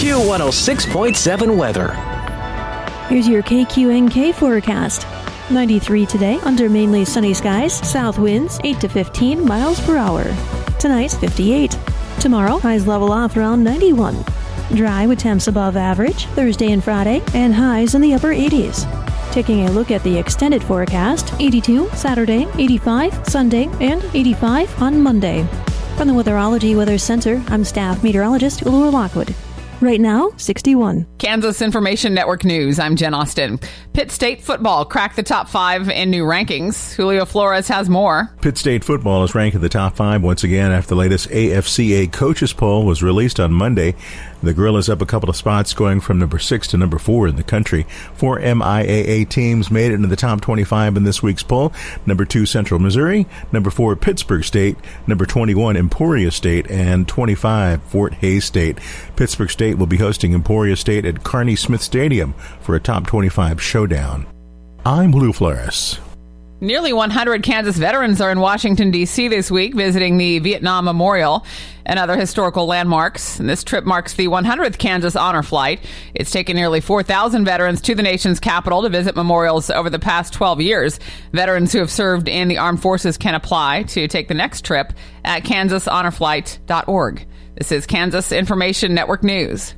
Q106.7 weather. Here's your KQNK forecast. 93 today under mainly sunny skies, south winds 8 to 15 miles per hour. Tonight, 58. Tomorrow, highs level off around 91. Dry with temps above average Thursday and Friday, and highs in the upper 80s. Taking a look at the extended forecast, 82 Saturday, 85 Sunday, and 85 on Monday. From the Weatherology Weather Center, I'm staff meteorologist Laura Lockwood. Right now, 61. Kansas Information Network News, I'm Jen Austin. Pitt State football cracked the top 5 in new rankings. Julio Flores has more. Pitt State football is ranked in the top 5 once again after the latest AFCA coaches poll was released on Monday. The Gorillas up a couple of spots, going from number 6 to number 4 in the country. 4 MIAA teams made it into the top 25 in this week's poll. Number 2, Central Missouri. Number 4, Pittsburgh State. Number 21, Emporia State. And 25, Fort Hays State. Pittsburgh State will be hosting Emporia State at Kearney Smith Stadium for a top 25 showdown. I'm Lou Flores. Nearly 100 Kansas veterans are in Washington, D.C. this week, visiting the Vietnam Memorial and other historical landmarks. And this trip marks the 100th Kansas Honor Flight. It's taken nearly 4,000 veterans to the nation's capital to visit memorials over the past 12 years. Veterans who have served in the armed forces can apply to take the next trip at kansashonorflight.org. This is Kansas Information Network News.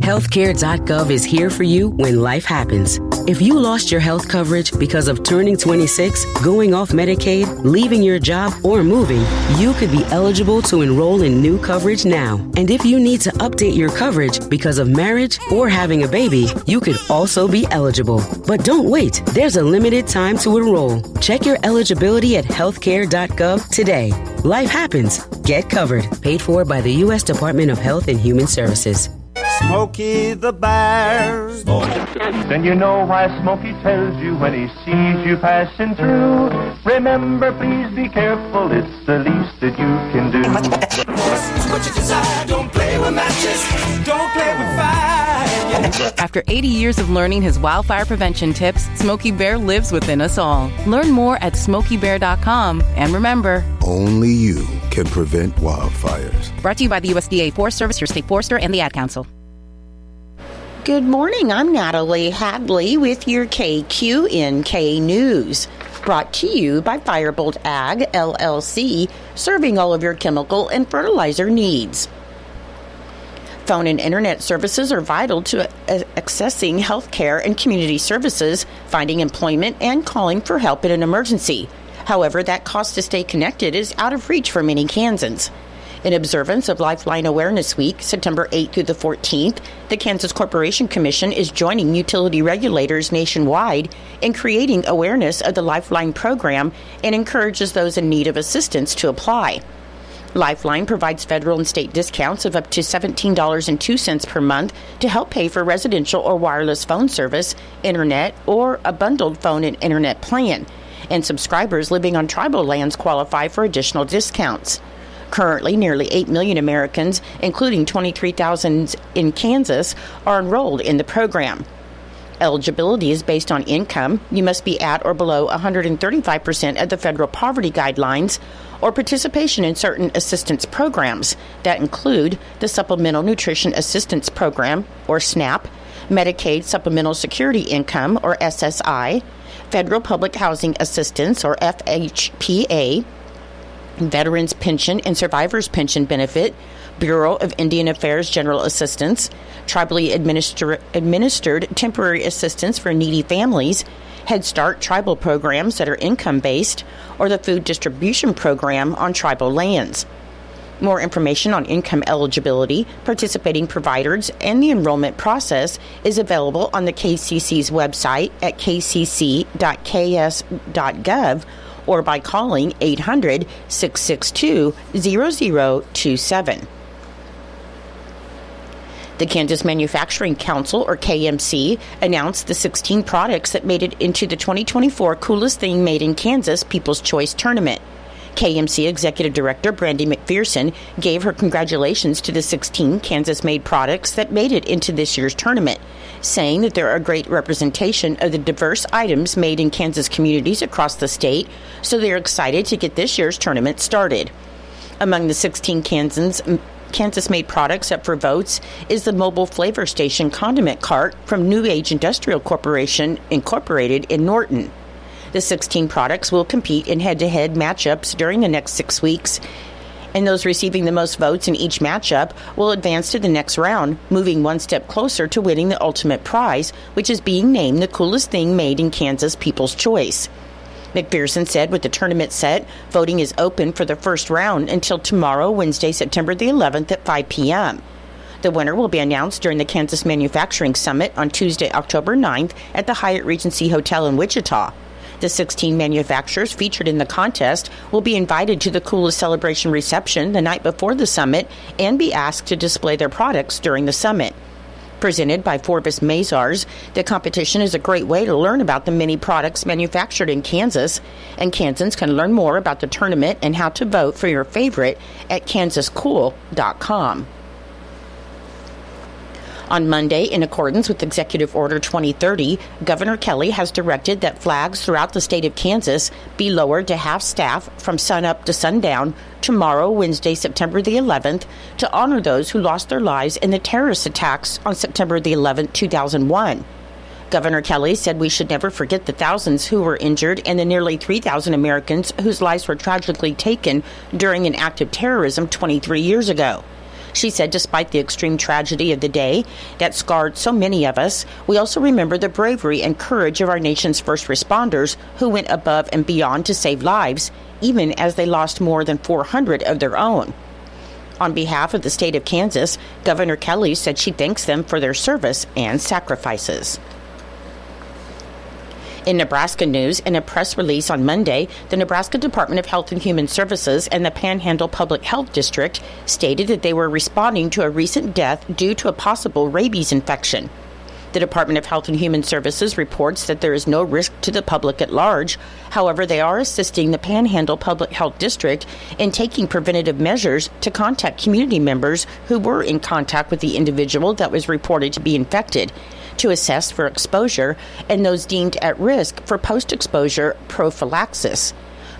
Healthcare.gov is here for you when life happens. If you lost your health coverage because of turning 26, going off Medicaid, leaving your job, or moving, you could be eligible to enroll in new coverage now. And if you need to update your coverage because of marriage or having a baby, you could also be eligible. But don't wait. There's a limited time to enroll. Check your eligibility at healthcare.gov today. Life happens. Get covered. Paid for by the U.S. Department of Health and Human Services. Smokey the Bear. Then you know why Smokey tells you when he sees you passing through. Remember, please be careful, it's the least that you can do. What you desire, don't play with matches, don't play with fire. After 80 years of learning his wildfire prevention tips, Smokey Bear lives within us all. Learn more at SmokeyBear.com. And remember, only you can prevent wildfires. Brought to you by the USDA Forest Service, your state forester, and the Ad Council. Good morning. I'm Natalie Hadley with your KQNK News. Brought to you by Firebolt Ag, LLC, serving all of your chemical and fertilizer needs. Phone and internet services are vital to accessing health care and community services, finding employment, and calling for help in an emergency. However, that cost to stay connected is out of reach for many Kansans. In observance of Lifeline Awareness Week, September 8th through the 14th, the Kansas Corporation Commission is joining utility regulators nationwide in creating awareness of the Lifeline program and encourages those in need of assistance to apply. Lifeline provides federal and state discounts of up to $17.02 per month to help pay for residential or wireless phone service, internet, or a bundled phone and internet plan. And subscribers living on tribal lands qualify for additional discounts. Currently, nearly 8 million Americans, including 23,000 in Kansas, are enrolled in the program. Eligibility is based on income. You must be at or below 135% of the federal poverty guidelines, or participation in certain assistance programs that include the Supplemental Nutrition Assistance Program, or SNAP, Medicaid Supplemental Security Income, or SSI, Federal Public Housing Assistance, or FHPA, Veterans Pension and Survivors Pension Benefit, Bureau of Indian Affairs General Assistance, Tribally Administered Temporary Assistance for Needy Families, Head Start tribal programs that are income-based, or the Food Distribution Program on tribal lands. More information on income eligibility, participating providers, and the enrollment process is available on the KCC's website at kcc.ks.gov or by calling 800-662-0027. The Kansas Manufacturing Council, or KMC, announced the 16 products that made it into the 2024 Coolest Thing Made in Kansas People's Choice Tournament. KMC Executive Director Brandy McPherson gave her congratulations to the 16 Kansas-made products that made it into this year's tournament, saying that there are a great representation of the diverse items made in Kansas communities across the state, so they're excited to get this year's tournament started. Among the 16 Kansans Kansas-made products up for votes is the Mobile Flavor Station condiment cart from New Age Industrial Corporation, Incorporated in Norton. The 16 products will compete in head-to-head matchups during the next 6 weeks, and those receiving the most votes in each matchup will advance to the next round, moving one step closer to winning the ultimate prize, which is being named the coolest thing made in Kansas People's Choice. McPherson said with the tournament set, voting is open for the first round until tomorrow, Wednesday, September the 11th at 5 p.m. The winner will be announced during the Kansas Manufacturing Summit on Tuesday, October 9th at the Hyatt Regency Hotel in Wichita. The 16 manufacturers featured in the contest will be invited to the Coolest Celebration reception the night before the summit and be asked to display their products during the summit. Presented by Forbes Mazars, the competition is a great way to learn about the many products manufactured in Kansas, and Kansans can learn more about the tournament and how to vote for your favorite at kansascool.com. On Monday, in accordance with Executive Order 2030, Governor Kelly has directed that flags throughout the state of Kansas be lowered to half-staff from sunup to sundown tomorrow, Wednesday, September the 11th, to honor those who lost their lives in the terrorist attacks on September the 11th, 2001. Governor Kelly said we should never forget the thousands who were injured and the nearly 3,000 Americans whose lives were tragically taken during an act of terrorism 23 years ago. She said despite the extreme tragedy of the day that scarred so many of us, we also remember the bravery and courage of our nation's first responders who went above and beyond to save lives, even as they lost more than 400 of their own. On behalf of the state of Kansas, Governor Kelly said she thanks them for their service and sacrifices. In Nebraska news, in a press release on Monday, the Nebraska Department of Health and Human Services and the Panhandle Public Health District stated that they were responding to a recent death due to a possible rabies infection. The Department of Health and Human Services reports that there is no risk to the public at large. However, they are assisting the Panhandle Public Health District in taking preventative measures to contact community members who were in contact with the individual that was reported to be infected, to assess for exposure, and those deemed at risk for post-exposure prophylaxis.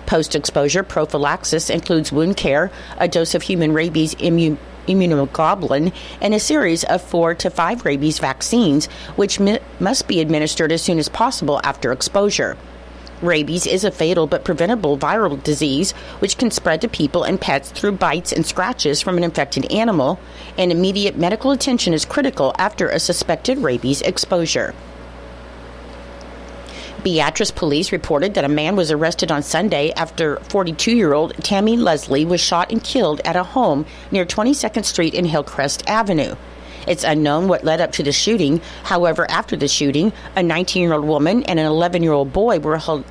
Post-exposure prophylaxis includes wound care, a dose of human rabies immunoglobulin, and a series of 4 to 5 rabies vaccines, which must be administered as soon as possible after exposure. Rabies is a fatal but preventable viral disease which can spread to people and pets through bites and scratches from an infected animal, and immediate medical attention is critical after a suspected rabies exposure. Beatrice police reported that a man was arrested on Sunday after 42-year-old Tammy Leslie was shot and killed at a home near 22nd Street and Hillcrest Avenue. It's unknown what led up to the shooting. However, after the shooting, a 19-year-old woman and an 11-year-old boy were held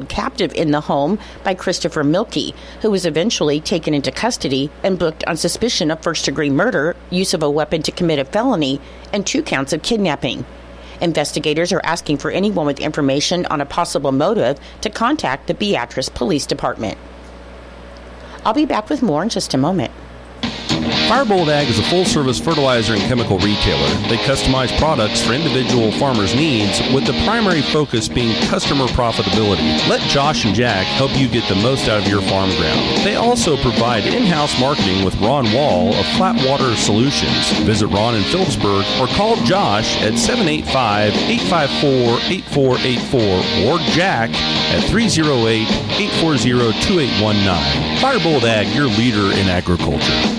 captive in the home by Christopher Milkey, who was eventually taken into custody and booked on suspicion of first-degree murder, use of a weapon to commit a felony, and 2 counts of kidnapping. Investigators are asking for anyone with information on a possible motive to contact the Beatrice Police Department. I'll be back with more in just a moment. Firebolt Ag is a full-service fertilizer and chemical retailer. They customize products for individual farmers' needs, with the primary focus being customer profitability. Let Josh and Jack help you get the most out of your farm ground. They also provide in-house marketing with Ron Wall of Flatwater Solutions. Visit Ron in Phillipsburg or call Josh at 785-854-8484 or Jack at 308-840-2819. Firebolt Ag, your leader in agriculture.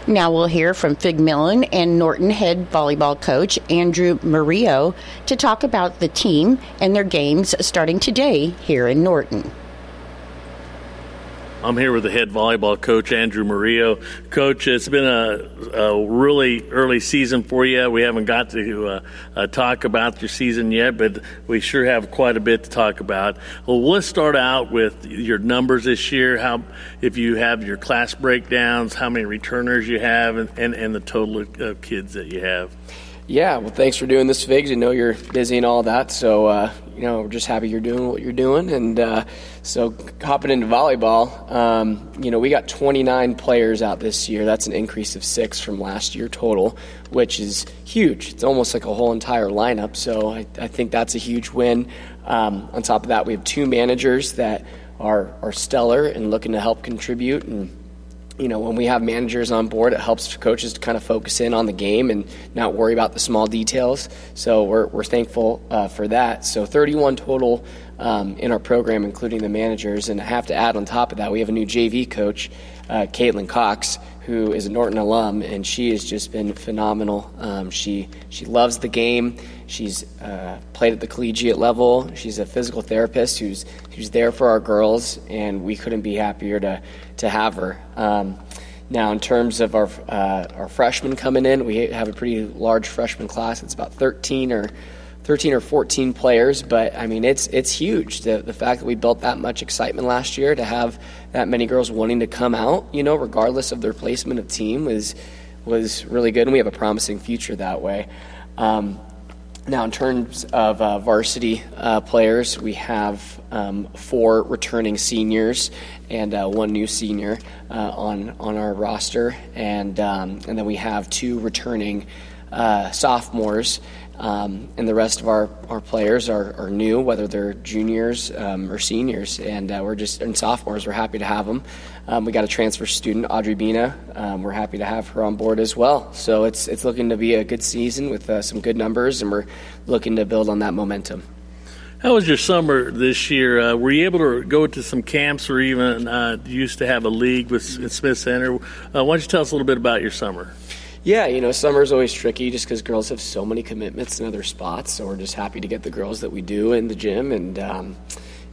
Now we'll hear from Fig Millen and Norton head volleyball coach Andrew Murillo to talk about the team and their games starting today here in Norton. I'm here with the head volleyball coach, Andrew Murillo. Coach, it's been a really early season for you. We haven't got to talk about your season yet, but we sure have quite a bit to talk about. Well, let's start out with your numbers this year, if you have your class breakdowns, how many returners you have, and the total of kids that you have. Yeah, well, thanks for doing this, Figs. I know you're busy and all that, so, we're just happy you're doing what you're doing. And so hopping into volleyball, we got 29 players out this year. That's an increase of 6 from last year total, which is huge. It's almost like a whole entire lineup, so I think that's a huge win. On top of that, we have 2 managers that are stellar and looking to help contribute, and when we have managers on board, it helps coaches to kind of focus in on the game and not worry about the small details. So we're thankful for that. So 31 total in our program, including the managers. And I have to add on top of that, we have a new JV coach, Caitlin Cox, who is a Norton alum, and she has just been phenomenal. She loves the game. She's played at the collegiate level. She's a physical therapist who's there for our girls, and we couldn't be happier to have her. Now, in terms of our freshmen coming in, we have a pretty large freshman class. It's about 13 or 14 players, but I mean it's huge. The fact that we built that much excitement last year, to have that many girls wanting to come out, regardless of their placement of team, was really good, and we have a promising future that way. Now, in terms of varsity players, we have 4 returning seniors and 1 new senior on our roster, and then we have 2 returning sophomores. And the rest of our players are new, whether they're juniors or seniors, and sophomores. We're happy to have them. We got a transfer student, Audrey Bina. We're happy to have her on board as well. So it's looking to be a good season with some good numbers, and we're looking to build on that momentum. How was your summer this year? Were you able to go to some camps, or even used to have a league with Smith Center? Why don't you tell us a little bit about your summer? Yeah, summer's always tricky just because girls have so many commitments in other spots. So we're just happy to get the girls that we do in the gym. And,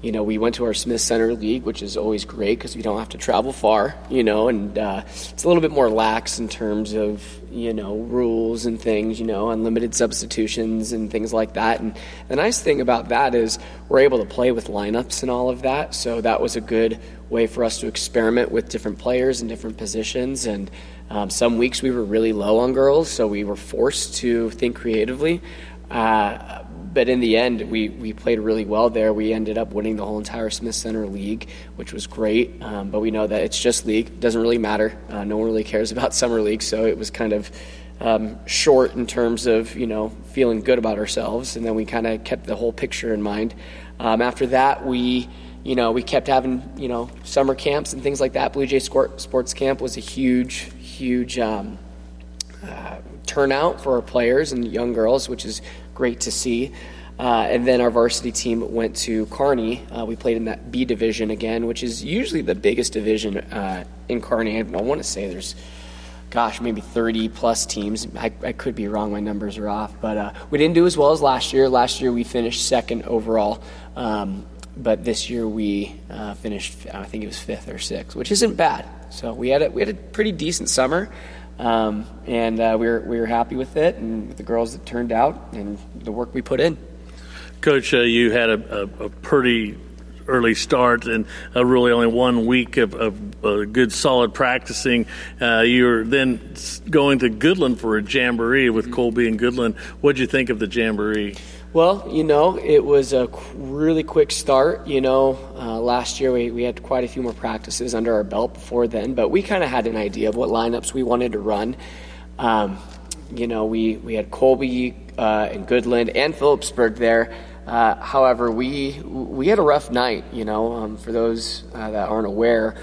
we went to our Smith Center League, which is always great because we don't have to travel far, and it's a little bit more lax in terms of, rules and things, unlimited substitutions and things like that. And the nice thing about that is we're able to play with lineups and all of that. So that was a good way for us to experiment with different players in different positions. And some weeks we were really low on girls, so we were forced to think creatively. But in the end, we played really well there. We ended up winning the whole entire Smith Center League, which was great. But we know that it's just league. It doesn't really matter. No one really cares about summer league, so it was kind of short in terms of, feeling good about ourselves. And then we kind of kept the whole picture in mind. After that, we kept having, summer camps and things like that. Blue Jay Sports Camp was a huge turnout for our players and young girls, which is great to see. And then our varsity team went to Kearney. We played in that B division again, which is usually the biggest division in Kearney. I want to say there's, maybe 30-plus teams. I could be wrong. My numbers are off. But we didn't do as well as last year. Last year we finished second overall. But this year we finished, I think it was 5th or 6th, which isn't bad. So we had a pretty decent summer, and we were happy with it and with the girls that turned out and the work we put in. Coach, you had a pretty early start and really only 1 week of good solid practicing. You were then going to Goodland for a jamboree with Colby and Goodland. What did you think of the jamboree? Well, it was a really quick start. Last year we had quite a few more practices under our belt before then, but we kind of had an idea of what lineups we wanted to run. We had Colby and Goodland and Phillipsburg there. However, we had a rough night, for those that aren't aware.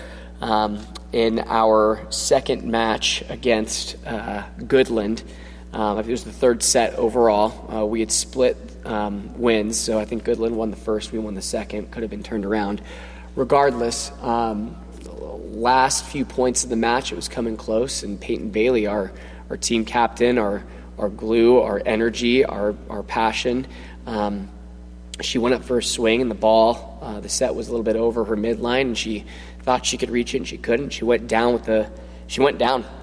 In our second match against Goodland, it was the 3rd set overall. We had split wins, so I think Goodland won the first, we won the second. Could have been turned around. Regardless, last few points of the match, it was coming close, and Peyton Bailey, our team captain, our glue, our energy, our passion, she went up for a swing, and the ball, the set was a little bit over her midline, and she thought she could reach it, and she couldn't. She went down,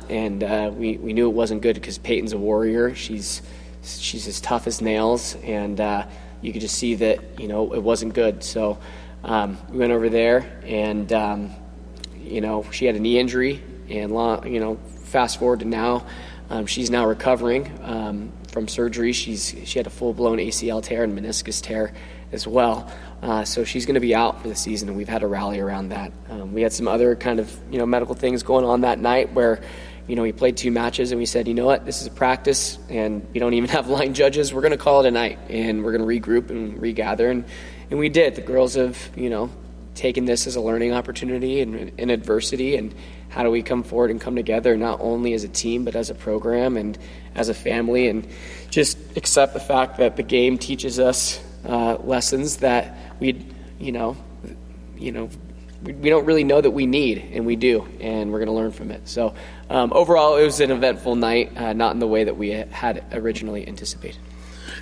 and we knew it wasn't good because Peyton's a warrior. She's as tough as nails, and you could just see that, it wasn't good. So we went over there, and, she had a knee injury, and, fast forward to now, she's now recovering from surgery. She had a full-blown ACL tear and meniscus tear as well. So she's going to be out for the season, and we've had a rally around that. We had some other kind of, medical things going on that night where, we played 2 matches, and we said, you know what, this is a practice, and we don't even have line judges. We're going to call it a night, and we're going to regroup and regather, and we did. The girls have, taken this as a learning opportunity and adversity, and how do we come forward and come together, not only as a team, but as a program and as a family, and just accept the fact that the game teaches us lessons that we don't really know that we need, and we do, and we're going to learn from it. So overall, it was an eventful night, not in the way that we had originally anticipated.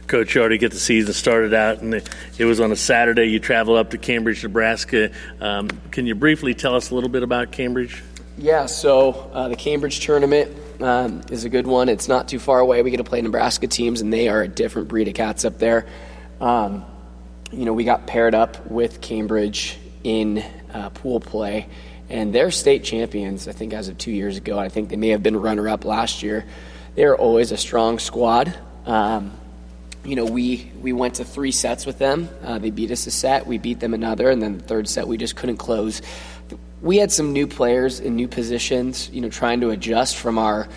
Coach, you already get the season started out, and it was on a Saturday. You travel up to Cambridge, Nebraska. Can you briefly tell us a little bit about Cambridge? Yeah, so the Cambridge tournament is a good one. It's not too far away. We get to play Nebraska teams, and they are a different breed of cats up there. We got paired up with Cambridge in pool play, and they're state champions, I think, as of 2 years ago. I think they may have been runner-up last year. They're always a strong squad. We went to 3 sets with them. They beat us a set, we beat them another, and then the third set we just couldn't close. We had some new players in new positions, trying to adjust from our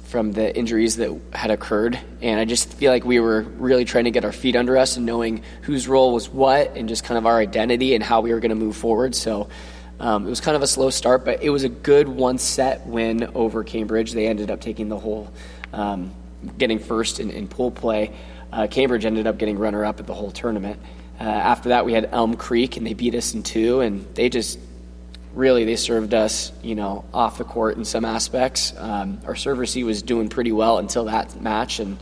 from the injuries that had occurred, and I just feel like we were really trying to get our feet under us and knowing whose role was what and just kind of our identity and how we were going to move forward. So it was kind of a slow start, but it was a good 1-set win over Cambridge. They ended up taking the whole getting first in pool play. Cambridge ended up getting runner-up at the whole tournament. After that, we had Elm Creek, and they beat us in 2, and they served us, off the court in some aspects. Our serve receive was doing pretty well until that match, and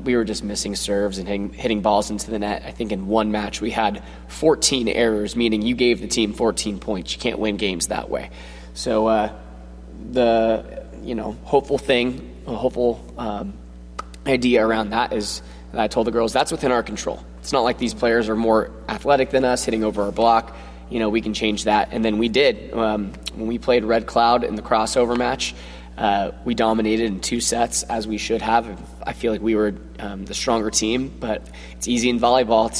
we were just missing serves and hitting balls into the net. I think in one match we had 14 errors, meaning you gave the team 14 points. You can't win games that way. So the hopeful idea around that is that I told the girls that's within our control. It's not like these players are more athletic than us, hitting over our block. We can change that. And then we did. When we played Red Cloud in the crossover match, we dominated in 2 sets, as we should have. I feel like we were the stronger team, but it's easy in volleyball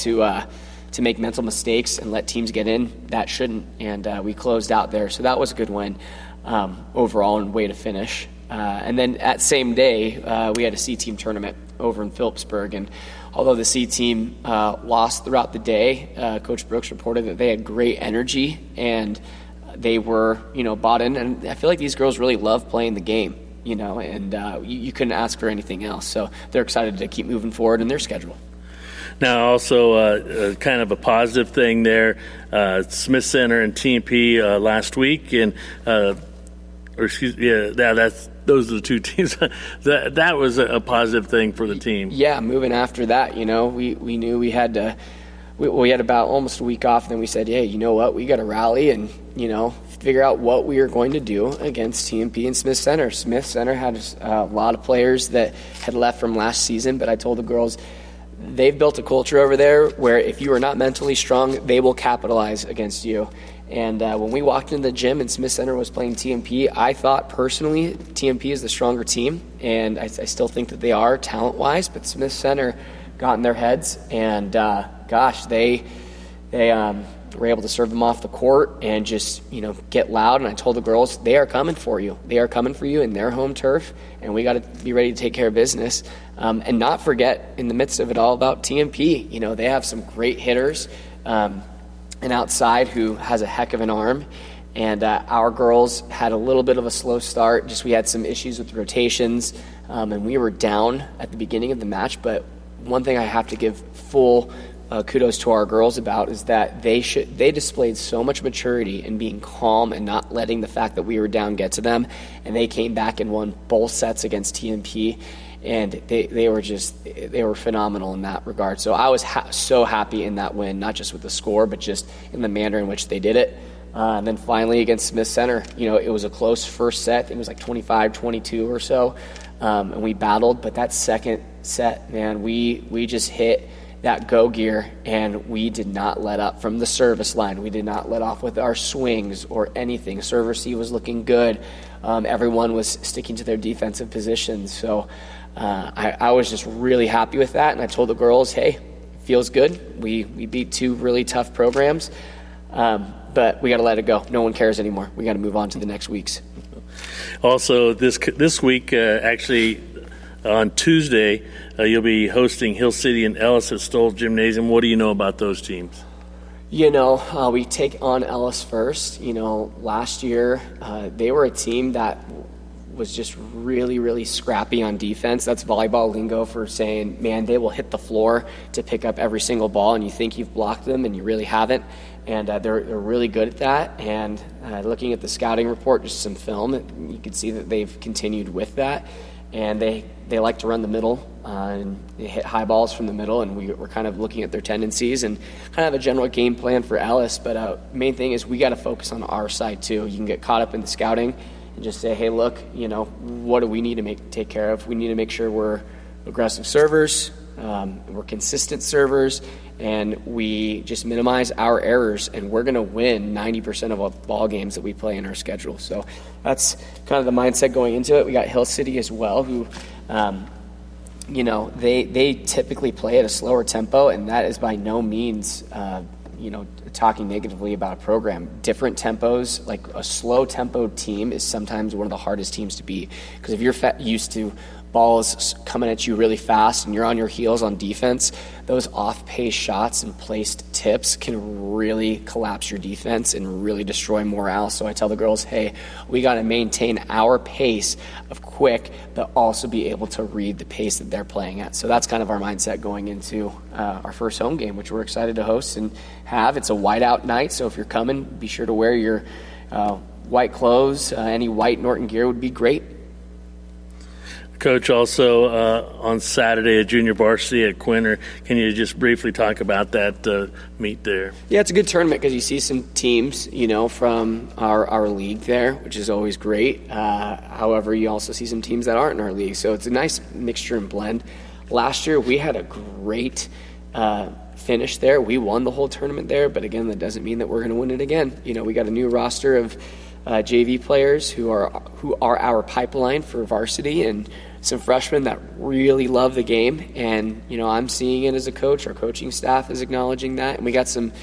to make mental mistakes and let teams get in that shouldn't. And we closed out there. So that was a good win overall and way to finish. And then that same day, we had a C-team tournament over in Phillipsburg. And although the C-team lost throughout the day, Coach Brooks reported that they had great energy and they were, bought in. And I feel like these girls really love playing the game, and you couldn't ask for anything else. So they're excited to keep moving forward in their schedule. Now, also kind of a positive thing there, Smith Center and TMP last week, and those are the 2 teams. that was a positive thing for the team. Yeah, moving after that, we knew we had to. We had about almost a week off, and then we said, "Hey, you know what? We got to rally and figure out what we are going to do against TMP and Smith Center." Smith Center had a lot of players that had left from last season, but I told the girls they've built a culture over there where if you are not mentally strong, they will capitalize against you. And when we walked into the gym and Smith Center was playing TMP, I thought personally TMP is the stronger team, and I still think that they are talent-wise, but Smith Center got in their heads, and they were able to serve them off the court and just get loud. And I told the girls, they are coming for you. They are coming for you in their home turf, and we got to be ready to take care of business and not forget in the midst of it all about TMP. They have some great hitters. And outside who has a heck of an arm, and our girls had a little bit of a slow start. We had some issues with rotations, and we were down at the beginning of the match. But one thing I have to give full kudos to our girls about is that they displayed so much maturity in being calm and not letting the fact that we were down get to them, and they came back and won both sets against TMP. And they were phenomenal in that regard. So I was so happy in that win, not just with the score, but just in the manner in which they did it. And then finally against Smith Center, it was a close first set. It was like 25-22 or so. And we battled. But that second set, man, we just hit that go gear, and we did not let up from the service line. We did not let off with our swings or anything. Serve receive was looking good. Everyone was sticking to their defensive positions. So I was just really happy with that, and I told the girls, hey, it feels good. We beat 2 really tough programs, but we got to let it go. No one cares anymore. We got to move on to the next weeks. Also, this week, actually on Tuesday, you'll be hosting Hill City and Ellis at Stoll Gymnasium. What do you know about those teams? We take on Ellis first. Last year they were a team that was just really, really scrappy on defense. That's volleyball lingo for saying, man, they will hit the floor to pick up every single ball, and you think you've blocked them, and you really haven't. And they're really good at that. And looking at the scouting report, just some film, you can see that they've continued with that. And they like to run the middle and they hit high balls from the middle, and we're kind of looking at their tendencies and kind of a general game plan for Ellis. But main thing is we got to focus on our side too. You can get caught up in the scouting and just say, hey, look, what do we need to take care of? We need to make sure we're aggressive servers, we're consistent servers, and we just minimize our errors, and we're going to win 90% of all ball games that we play in our schedule. So that's kind of the mindset going into it. We got Hill City as well, who, they typically play at a slower tempo, and that is by no means, talking negatively about a program. Different tempos, like a slow tempo team is sometimes one of the hardest teams to beat, because if you're used to balls coming at you really fast and you're on your heels on defense, those off-pace shots and placed tips can really collapse your defense and really destroy morale. So I tell the girls, hey, we got to maintain our pace of quick, but also be able to read the pace that they're playing at. So that's kind of our mindset going into our first home game, which we're excited to host and have. It's a whiteout night, so if you're coming, be sure to wear your white clothes. Any white Norton gear would be great. Coach, also on Saturday at junior varsity at Quinter, can you just briefly talk about that meet there? Yeah, it's a good tournament because you see some teams, from our league there, which is always great. However, you also see some teams that aren't in our league, so it's a nice mixture and blend. Last year, we had a great finish there. We won the whole tournament there, but again, that doesn't mean that we're going to win it again. We got a new roster of JV players who are our pipeline for varsity, and some freshmen that really love the game. And I'm seeing it as a coach. Our coaching staff is acknowledging that, and we got some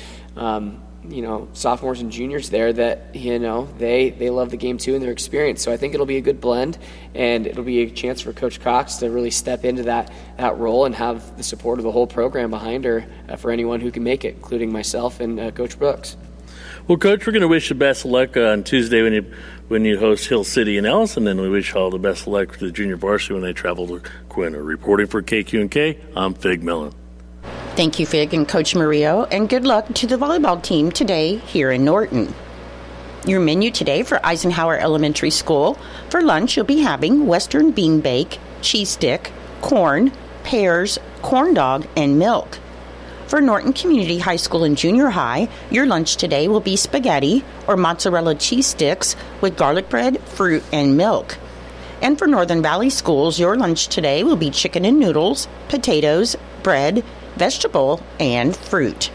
sophomores and juniors there that they love the game too and their experience. So I think it'll be a good blend, and it'll be a chance for Coach Cox to really step into that role and have the support of the whole program behind her for anyone who can make it, including myself and Coach Brooks. Well, Coach, we're going to wish you best of luck on Tuesday when you host Hill City and Ellis, and then we wish all the best of luck to the junior varsity when they travel to Quinter. Reporting for KQNK, I'm Fig Millen. Thank you, Fig and Coach Murillo, and good luck to the volleyball team today here in Norton. Your menu today for Eisenhower Elementary School. For lunch, you'll be having Western bean bake, cheese stick, corn, pears, corn dog, and milk. For Norton Community High School and Junior High, your lunch today will be spaghetti or mozzarella cheese sticks with garlic bread, fruit, and milk. And for Northern Valley Schools, your lunch today will be chicken and noodles, potatoes, bread, vegetable, and fruit.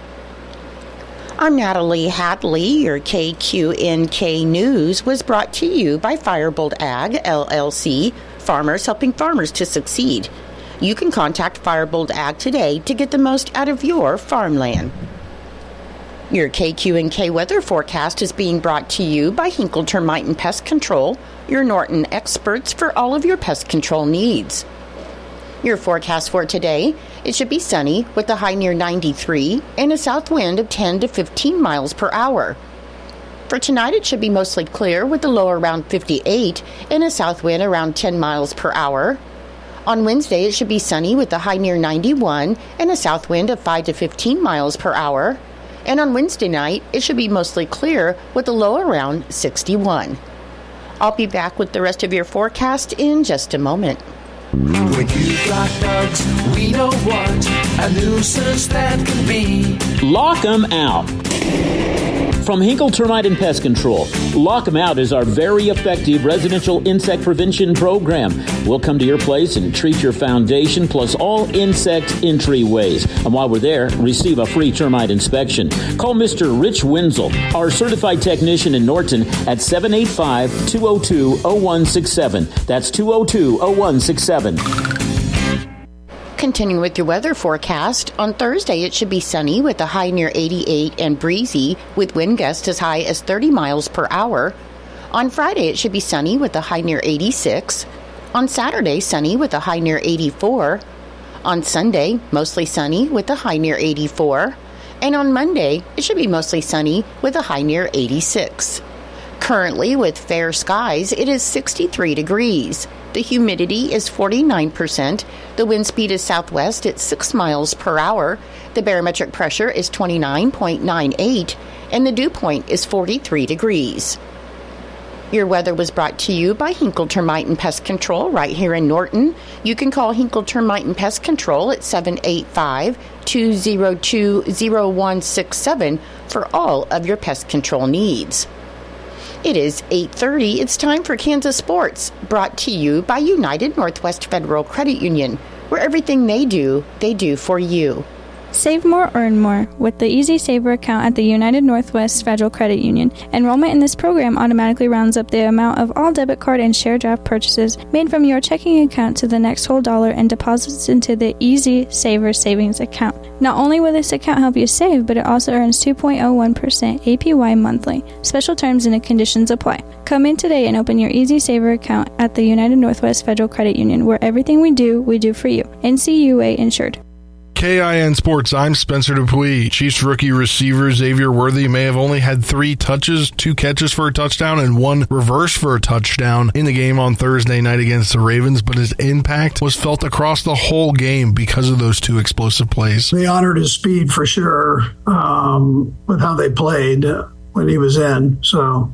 I'm Natalie Hadley. Your KQNK News was brought to you by Firebolt Ag, LLC, farmers helping farmers to succeed. You can contact Firebolt Ag today to get the most out of your farmland. Your KQNK weather forecast is being brought to you by Hinkle Termite and Pest Control, your Norton experts for all of your pest control needs. Your forecast for today, it should be sunny with a high near 93 and a south wind of 10 to 15 miles per hour. For tonight, it should be mostly clear with a low around 58 and a south wind around 10 miles per hour. On Wednesday, it should be sunny with a high near 91 and a south wind of 5 to 15 miles per hour. And on Wednesday night, it should be mostly clear with a low around 61. I'll be back with the rest of your forecast in just a moment. When you've got bugs, we know what a nuisance that can be. Lock 'em out. From Hinkle Termite and Pest Control, Lock 'em Out is our very effective residential insect prevention program. We'll come to your place and treat your foundation plus all insect entryways. And while we're there, receive a free termite inspection. Call Mr. Rich Wenzel, our certified technician in Norton, at 785-202-0167. That's 202-0167. Continuing with your weather forecast, on Thursday it should be sunny with a high near 88 and breezy with wind gusts as high as 30 miles per hour. On Friday it should be sunny with a high near 86. On Saturday, sunny with a high near 84. On Sunday, mostly sunny with a high near 84. And on Monday, it should be mostly sunny with a high near 86. Currently, with fair skies, it is 63 degrees. The humidity is 49%. The wind speed is southwest at 6 miles per hour. The barometric pressure is 29.98, and the dew point is 43 degrees. Your weather was brought to you by Hinkle Termite and Pest Control right here in Norton. You can call Hinkle Termite and Pest Control at 785-202-0167 for all of your pest control needs. It is 8:30. It's time for Kansas Sports, brought to you by United Northwest Federal Credit Union, where everything they do for you. Save more, earn more with the Easy Saver account at the United Northwest Federal Credit Union. Enrollment in this program automatically rounds up the amount of all debit card and share draft purchases made from your checking account to the next whole dollar and deposits into the Easy Saver savings account. Not only will this account help you save, but it also earns 2.01% APY monthly. Special terms and conditions apply. Come in today and open your Easy Saver account at the United Northwest Federal Credit Union, where everything we do for you. NCUA insured. KIN Sports, I'm Spencer Dupuis. Chiefs rookie receiver Xavier Worthy may have only had 3 touches, 2 catches for a touchdown, and 1 reverse for a touchdown in the game on Thursday night against the Ravens, but his impact was felt across the whole game because of those 2 explosive plays. They honored his speed for sure with how they played when he was in. So,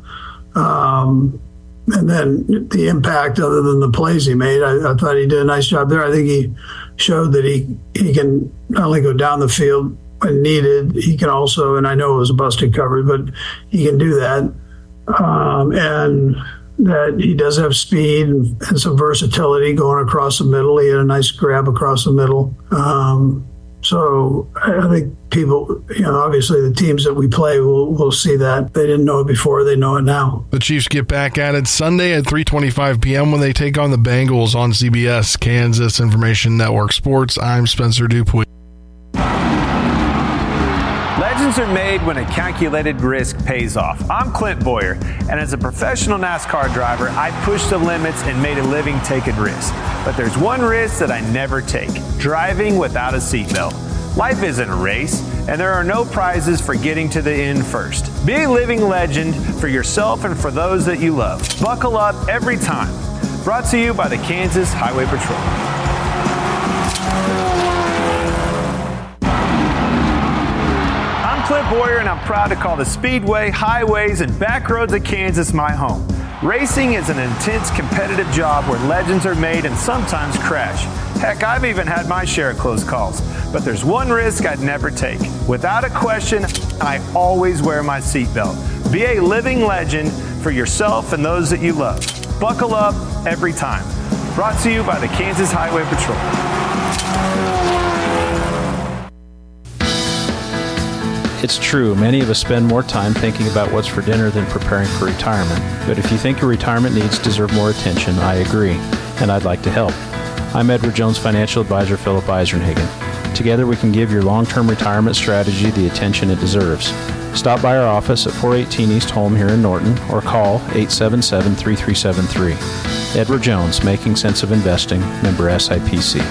and then the impact other than the plays he made, I thought he did a nice job there. I think he showed that he can not only go down the field when needed, he can also, and I know it was a busted coverage, but he can do that. And that he does have speed and some versatility going across the middle. He had a nice grab across the middle. So I think people, obviously the teams that we play will see that. They didn't know it before. They know it now. The Chiefs get back at it Sunday at 3:25 p.m. when they take on the Bengals on CBS, Kansas Information Network Sports. I'm Spencer Dupuis. Legends are made when a calculated risk pays off. I'm Clint Boyer, and as a professional NASCAR driver, I pushed the limits and made a living taking risks. But there's one risk that I never take: driving without a seatbelt. Life isn't a race, and there are no prizes for getting to the end first. Be a living legend for yourself and for those that you love. Buckle up every time. Brought to you by the Kansas Highway Patrol. I'm Clint Boyer, and I'm proud to call the Speedway, highways, and back roads of Kansas my home. Racing is an intense, competitive job where legends are made and sometimes crash. Heck, I've even had my share of close calls. But there's one risk I'd never take. Without a question, I always wear my seatbelt. Be a living legend for yourself and those that you love. Buckle up every time. Brought to you by the Kansas Highway Patrol. It's true, many of us spend more time thinking about what's for dinner than preparing for retirement. But if you think your retirement needs deserve more attention, I agree, and I'd like to help. I'm Edward Jones Financial Advisor Philip Eisenhagen. Together we can give your long-term retirement strategy the attention it deserves. Stop by our office at 418 East Holm here in Norton or call 877-3373. Edward Jones, Making Sense of Investing, member SIPC.